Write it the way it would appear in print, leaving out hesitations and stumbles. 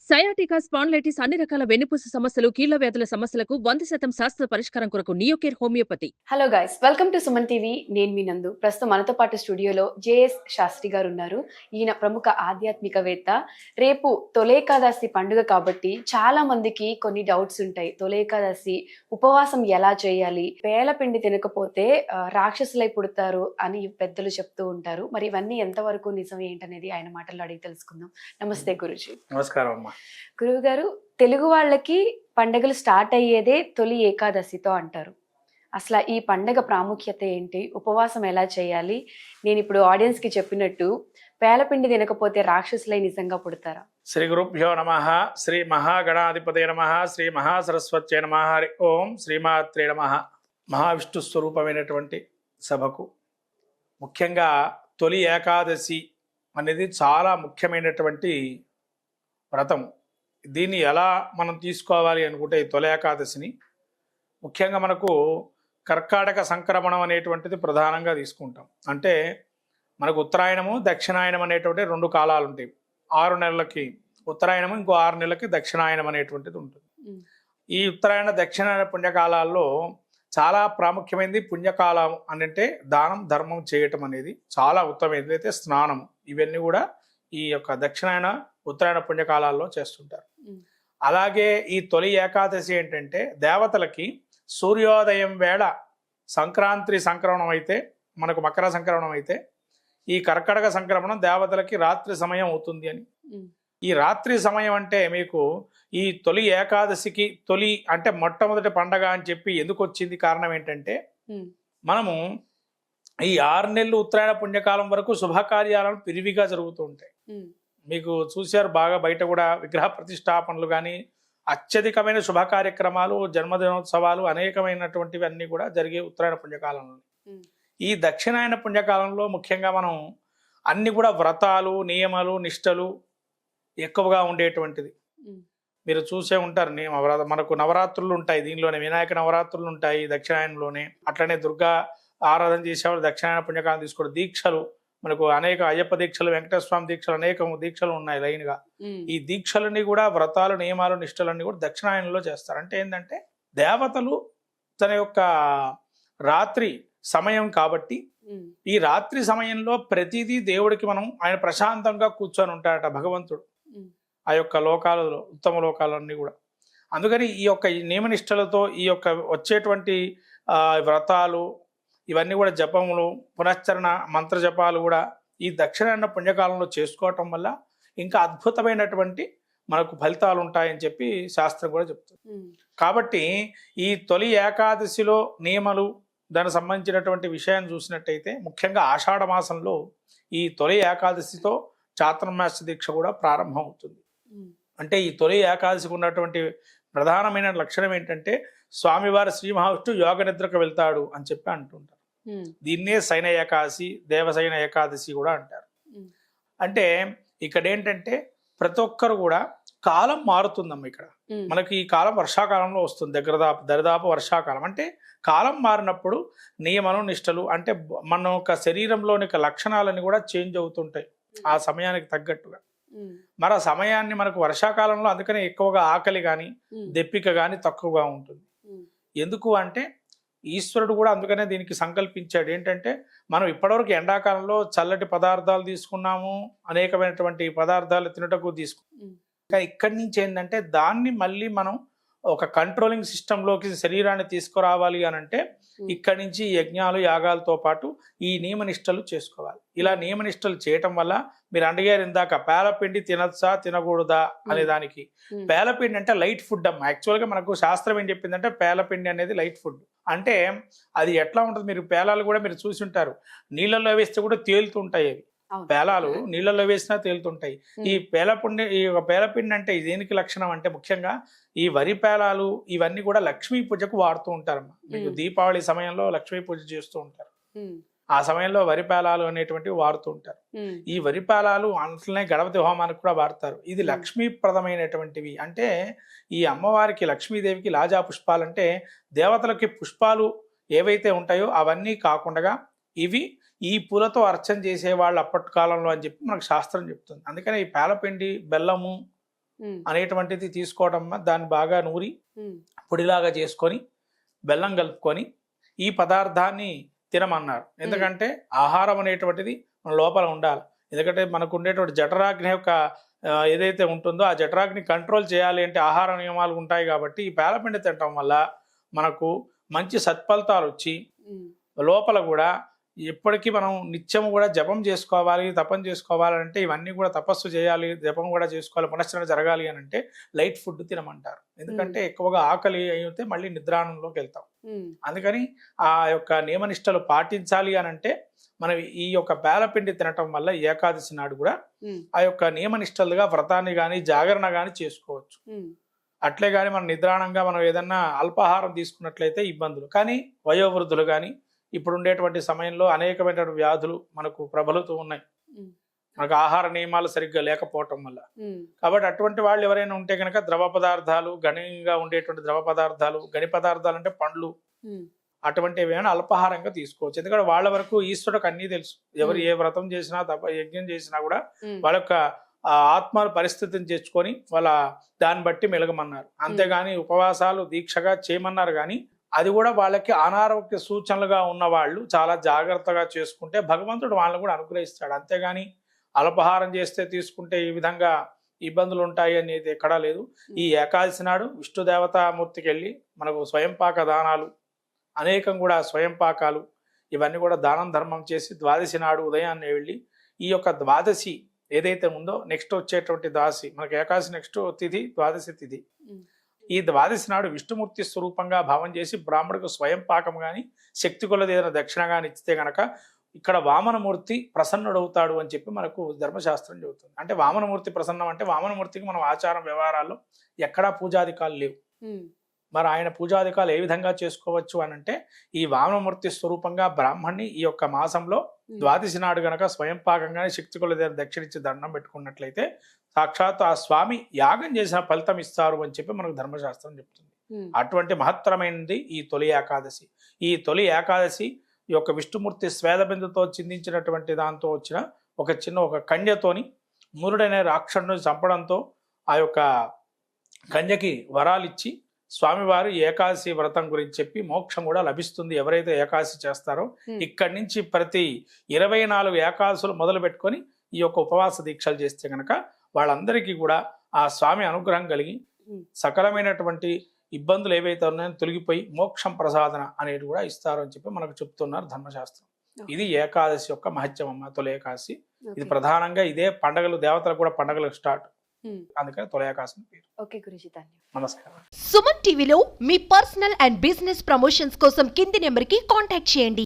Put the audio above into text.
Sciatica, spondylitis అన్ని రకాల వెన్నుపూస సమస్యలు, కీళ్ల వ్యాధుల సమస్యలకు 100% శాస్త్ర పరిష్కారం కొరకు Neocare homeopathy. Hello guys, welcome to Suman TV. నేను మీ నందు. ప్రస్తుతం మనతో పాటు స్టూడియోలో జేఎస్ శాస్త్రి గారు ఉన్నారు. ఈయన ప్రముఖ ఆధ్యాత్మికవేత్త. రేపు తొలేకాదశి పండుగ కాబట్టి చాలా మందికి కొన్ని డౌట్స్ ఉంటాయి. తొలేకాదశి ఉపవాసం ఎలా చేయాలి, పేలపిండి తినకపోతే రాక్షసులై పుడతారు అని పెద్దలు చెప్తూ ఉంటారు. మరి ఇవన్నీ ఎంతవరకు నిజం ఏంటనేది ఆయన మాటల్లో అడిగి తెలుసుకుందాం. నమస్తే గురుజీ. నమస్కారం అమ్మా. గురువు గారు, తెలుగు వాళ్ళకి పండుగలు స్టార్ట్ అయ్యేదే తొలి ఏకాదశితో అంటారు. అసలు ఈ పండగ ప్రాముఖ్యత ఏంటి, ఉపవాసం ఎలా చేయాలి? నేను ఇప్పుడు ఆడియన్స్ కి చెప్పినట్టు పేలపిండి తినకపోతే రాక్షసులై నిజంగా పుడతారా? శ్రీ గురుభ్యో నమః. శ్రీ మహాగణాధిపతయ నమః. శ్రీ మహాసరస్వత్యై నమః. హరి ఓం శ్రీమాత్రే నమః. మహావిష్ణు స్వరూపమైనటువంటి సభకు ముఖ్యంగా తొలి ఏకాదశి అనేది చాలా ముఖ్యమైనటువంటి వ్రతం. దీన్ని ఎలా మనం తీసుకోవాలి అనుకుంటే ఈ తొలి ఏకాదశిని ముఖ్యంగా మనకు కర్కాటక సంక్రమణం అనేటువంటిది ప్రధానంగా తీసుకుంటాం. అంటే మనకు ఉత్తరాయణము దక్షిణాయనం అనేటువంటి రెండు కాలాలు ఉంటాయి. 6 నెలలకి ఉత్తరాయణము, ఇంకో 6 నెలలకి దక్షిణాయనం అనేటువంటిది ఉంటుంది. ఈ ఉత్తరాయణ దక్షిణాయన పుణ్యకాలాల్లో చాలా ప్రాముఖ్యమైనది పుణ్యకాలం అంటే దానం ధర్మం చేయటం అనేది చాలా ఉత్తమమైనది. అయితే స్నానం ఇవన్నీ కూడా ఈ యొక్క దక్షిణాయన ఉత్తరాయణ పుణ్యకాలాల్లో చేస్తుంటారు. అలాగే ఈ తొలి ఏకాదశి ఏంటంటే దేవతలకి సూర్యోదయం వేళ సంక్రాంతి సంక్రమణం అయితే, మనకు మకర సంక్రమణం అయితే, ఈ కర్కటక సంక్రమణం దేవతలకి రాత్రి సమయం అవుతుంది అని. ఈ రాత్రి సమయం అంటే మీకు ఈ తొలి ఏకాదశికి తొలి అంటే మొట్టమొదటి పండగ అని చెప్పి ఎందుకు వచ్చింది? కారణం ఏంటంటే మనము ఈ 6 నెలలు ఉత్తరాయణ పుణ్యకాలం వరకు శుభకార్యాలను పిరివిగా జరుగుతూ ఉంటాయి. మీకు చూశారు బాగా, బయట కూడా విగ్రహ ప్రతిష్టాపనలు కానీ అత్యధికమైన శుభ కార్యక్రమాలు, జన్మదినోత్సవాలు అనేకమైనటువంటివి అన్నీ కూడా జరిగే ఉత్తరాయణ పుణ్యకాలంలో. ఈ దక్షిణాయన పుణ్యకాలంలో ముఖ్యంగా మనం అన్ని కూడా వ్రతాలు, నియమాలు, నిష్టలు ఎక్కువగా ఉండేటువంటిది. మీరు చూసే ఉంటారు. మనకు నవరాత్రులు ఉంటాయి, దీనిలోనే వినాయక నవరాత్రులు ఉంటాయి దక్షిణాయనంలోనే. అట్లనే దుర్గా ఆరాధన చేసేవాళ్ళు దక్షిణాయన పుణ్యకాలం తీసుకోవడం. దీక్షలు మనకు అనేక అయ్యప్ప దీక్షలు, వెంకటేశ్వర స్వామి దీక్షలు, అనేక దీక్షలు ఉన్నాయి లైన్గా. ఈ దీక్షలన్నీ కూడా వ్రతాలు, నియమాలు, నిష్టలన్నీ కూడా దక్షిణాయనంలో చేస్తారు. అంటే ఏంటంటే దేవతలు తన యొక్క రాత్రి సమయం కాబట్టి ఈ రాత్రి సమయంలో ప్రతిదీ దేవుడికి మనం ఆయన ప్రశాంతంగా కూర్చొని ఉంటాడట భగవంతుడు ఆ యొక్క లోకాలలో, ఉత్తమ లోకాలన్నీ కూడా. అందుకని ఈ యొక్క నియమనిష్టలతో ఈ యొక్క వచ్చేటువంటి వ్రతాలు ఇవన్నీ కూడా జపములు, పునశ్చరణ మంత్ర జపాలు కూడా ఈ దక్షిణాయన పుణ్యకాలంలో చేసుకోవటం వల్ల ఇంకా అద్భుతమైనటువంటి మనకు ఫలితాలు ఉంటాయని చెప్పి శాస్త్రం కూడా చెప్తుంది. కాబట్టి ఈ తొలి ఏకాదశిలో నియమాలు, దానికి సంబంధించినటువంటి విషయాన్ని చూసినట్టయితే ముఖ్యంగా ఆషాఢ మాసంలో ఈ తొలి ఏకాదశితో చాతుర్మాస దీక్ష కూడా ప్రారంభం అవుతుంది. అంటే ఈ తొలి ఏకాదశికి ఉన్నటువంటి ప్రధానమైన లక్షణం ఏంటంటే స్వామివారి శ్రీ మహావిష్ణువు యోగ నిద్రకు వెళ్తాడు అని చెప్పి అంటుంటారు. దీన్నే శయన ఏకాదశి, దేవశయన ఏకాదశి కూడా అంటారు. అంటే ఇక్కడ ఏంటంటే ప్రతి ఒక్కరు కూడా కాలం మారుతుందమ్మ. ఇక్కడ మనకి ఈ కాలం వర్షాకాలంలో వస్తుంది, దరిదాపు వర్షాకాలం. అంటే కాలం మారినప్పుడు నియమలు, నిష్టలు అంటే మన యొక్క శరీరంలోని లక్షణాలన్నీ కూడా చేంజ్ అవుతుంటాయి ఆ సమయానికి తగ్గట్టుగా. మరి ఆ సమయాన్ని మనకు వర్షాకాలంలో అందుకనే ఎక్కువగా ఆకలి కానీ దెప్పిక కానీ తక్కువగా ఉంటుంది. ఎందుకు అంటే ఈశ్వరుడు కూడా అందుకనే దీనికి సంకల్పించాడు. ఏంటంటే మనం ఇప్పటివరకు ఎండాకాలంలో చల్లటి పదార్థాలు తీసుకున్నాము, అనేకమైనటువంటి పదార్థాలు తినటకు తీసుకున్నాం. ఇంకా ఇక్కడి నుంచి ఏంటంటే దాన్ని మళ్ళీ మనం ఒక కంట్రోలింగ్ సిస్టంలోకి శరీరాన్ని తీసుకురావాలి అని అంటే ఇక్కడి నుంచి యజ్ఞాలు, యాగాలతో పాటు ఈ నియమనిష్టలు చేసుకోవాలి. ఇలా నియమనిష్టలు చేయటం వల్ల మీరు అడిగారు ఇందాక పేలపిండి తినచ్చా తినకూడదా అనే దానికి. పేలపిండి అంటే లైట్ ఫుడ్ అమ్మ. యాక్చువల్గా మనకు శాస్త్రం ఏం చెప్పిందంటే పేలపిండి అనేది లైట్ ఫుడ్. అంటే అది ఎట్లా ఉంటుంది, మీరు పేలాలు కూడా మీరు చూసి ఉంటారు, నీళ్ళల్లో వేస్తే కూడా తేలుతుంటాయి అవి. పేలాలు నీళ్ళల్లో వేసినా తేలుతుంటాయి. ఈ పేలపిండి అంటే దేనికి లక్షణం అంటే ముఖ్యంగా ఈ వరి పేలాలు ఇవన్నీ కూడా లక్ష్మీ పూజకు వాడుతూ ఉంటారమ్మా. మీకు దీపావళి సమయంలో లక్ష్మీ పూజ చేస్తూ ఉంటారు. ఆ సమయంలో వరి పేలాలు అనేటువంటివి వాడుతూ ఉంటారు. ఈ వరి పేలాలు అట్లనే గణపతి హోమానికి కూడా వాడతారు. ఇది లక్ష్మీప్రదమైనటువంటివి. అంటే ఈ అమ్మవారికి, లక్ష్మీదేవికి లాజా పుష్పాలు అంటే దేవతలకి పుష్పాలు ఏవైతే ఉంటాయో అవన్నీ కాకుండా ఇవి ఈ పూలతో అర్చన చేసేవాళ్ళు అప్పటి కాలంలో అని చెప్పి మనకు శాస్త్రం చెప్తుంది. అందుకని ఈ పేలపిండి, బెల్లము అనేటువంటిది తీసుకోవడం దాన్ని బాగా నూరి పొడిలాగా చేసుకొని బెల్లం కలుపుకొని ఈ పదార్థాన్ని తినమన్నారు. ఎందుకంటే ఆహారం అనేటువంటిది మన లోపల ఉండాలి. ఎందుకంటే మనకు ఉండేటువంటి జఠరాగ్ని యొక్క ఏదైతే ఉంటుందో ఆ జఠరాగ్ని కంట్రోల్ చేయాలి అంటే ఆహార నియమాలు ఉంటాయి. కాబట్టి ఈ పేలపిండి తినటం వల్ల మనకు మంచి సత్ఫలితాలు వచ్చి లోపల కూడా ఎప్పటికీ మనం నిత్యము కూడా జపం చేసుకోవాలి, తపం చేసుకోవాలంటే ఇవన్నీ కూడా తపస్సు చేయాలి, జపం కూడా చేసుకోవాలి, పునశ్చరణ జరగాలి అని అంటే లైట్ ఫుడ్ తినమంటారు. ఎందుకంటే ఎక్కువగా ఆకలి అయితే మళ్ళీ నిద్రాణంలోకి వెళ్తాం. అందుకని ఆ యొక్క నియమనిష్టలు పాటించాలి అని అంటే మనం ఈ యొక్క పేలపిండి తినటం వల్ల ఏకాదశి నాడు కూడా ఆ యొక్క నియమనిష్టలుగా వ్రతాన్ని కానీ జాగరణ కానీ చేసుకోవచ్చు. అట్లే కానీ మనం నిద్రాణంగా మనం ఏదన్నా అల్పాహారం తీసుకున్నట్లయితే ఇబ్బందులు. కానీ వయోవృద్ధులు కానీ ఇప్పుడు ఉండేటువంటి సమయంలో అనేకమైన వ్యాధులు మనకు ప్రబలుతూ ఉన్నాయి, మనకు ఆహార నియమాలు సరిగ్గా లేకపోవటం వల్ల. కాబట్టి అటువంటి వాళ్ళు ఎవరైనా ఉంటే కనుక ద్రవ పదార్థాలు, గణంగా ఉండేటువంటి ద్రవ పదార్థాలు, గని పదార్థాలు అంటే పండ్లు అటువంటి ఏమైనా అల్పాహారంగా తీసుకోవచ్చు. ఎందుకంటే వాళ్ళ వరకు ఈశ్వరుడికి అన్నీ తెలుసు. ఎవరు ఏ వ్రతం చేసినా యజ్ఞం చేసినా కూడా వాళ్ళ యొక్క ఆత్మ పరిస్థితిని తెచ్చుకొని వాళ్ళ దాన్ని బట్టి మెలగమన్నారు. అంతేగాని ఉపవాసాలు దీక్షగా చేయమన్నారు. కానీ అది కూడా వాళ్ళకి అనారోగ్య సూచనలుగా ఉన్న వాళ్ళు చాలా జాగ్రత్తగా చేసుకుంటే భగవంతుడు వాళ్ళని కూడా అనుగ్రహిస్తాడు. అంతేగాని అల్పాహారం చేస్తే తీసుకుంటే ఈ విధంగా ఇబ్బందులు ఉంటాయి అనేది ఎక్కడా లేదు. ఈ ఏకాదశి నాడు విష్ణు దేవతామూర్తికి వెళ్ళి మనకు స్వయంపాక దానాలు అనేకం కూడా స్వయంపాకాలు ఇవన్నీ కూడా దానం ధర్మం చేసి ద్వాదశి నాడు ఉదయాన్నే వెళ్ళి ఈ యొక్క ద్వాదశి ఏదైతే ఉందో నెక్స్ట్ వచ్చేటువంటి ద్వాదశి, మనకు ఏకాదశి నెక్స్ట్ తిథి ద్వాదశి తిథి. ఈ ద్వాదశి నాడు విష్ణుమూర్తి స్వరూపంగా భావం చేసి బ్రాహ్మణుడికి స్వయం పాకం కానీ శక్తి కొలది ఏదైనా దక్షిణ కానీ ఇస్తే గనక ఇక్కడ వామనమూర్తి ప్రసన్నుడవుతాడు అని చెప్పి మనకు ధర్మశాస్త్రం చెబుతుంది. అంటే వామనమూర్తి ప్రసన్నం అంటే వామనమూర్తికి మనం ఆచారం వ్యవహారాల్లో ఎక్కడా పూజాధికాలు లేవు. మరి ఆయన పూజాధికాలు ఏ విధంగా చేసుకోవచ్చు అని అంటే ఈ వామనమూర్తి స్వరూపంగా బ్రాహ్మణ్ణి ఈ యొక్క మాసంలో ద్వాదశి నాడు గనక స్వయం పాకంగానే శక్తి కొలది దక్షిణించి దండం పెట్టుకున్నట్లయితే సాక్షాత్ ఆ స్వామి యాగం చేసిన ఫలితం ఇస్తారు అని చెప్పి మనకు ధర్మశాస్త్రం చెప్తుంది. అటువంటి మహత్తరమైనది ఈ తొలి ఏకాదశి. ఈ తొలి ఏకాదశి ఈ యొక్క విష్ణుమూర్తి స్వేదబిందుతో చిందించినటువంటి దాంతో వచ్చిన ఒక కన్యతోని మురుడనే రాక్షసుని చంపడంతో ఆ యొక్క కన్యకి వరాలిచ్చి స్వామివారు ఏకాదశి వ్రతం గురించి చెప్పి మోక్షం కూడా లభిస్తుంది ఎవరైతే ఏకాదశి చేస్తారో. ఇక్కడి నుంచి ప్రతి 24 ఏకాదశులు మొదలు పెట్టుకొని ఈ యొక్క ఉపవాస దీక్షలు చేస్తే గనక వాళ్ళందరికీ కూడా ఆ స్వామి అనుగ్రహం కలిగి సకలమైనటువంటి ఇబ్బందులు ఏవైతే ఉన్నాయో తొలగిపోయి మోక్షం ప్రసాదన అనేది కూడా ఇస్తారు అని చెప్పి మనకు చెప్తున్నారు ధర్మశాస్త్రం. ఇది ఏకాదశి యొక్క మహత్యం అమ్మ. తొలి ఏకాదశి ఇది ప్రధానంగా ఇదే పండగలు, దేవతలకు కూడా పండగలు స్టార్ట్. అందుకని తొలి ఏకాదశి పేరు. ఓకే గురుజీ, నమస్కారం. సుమన్ టీవీలో మీ పర్సనల్ అండ్ బిజినెస్ ప్రమోషన్స్ కోసం కింది నెంబర్కి కాంటాక్ట్ చేయండి.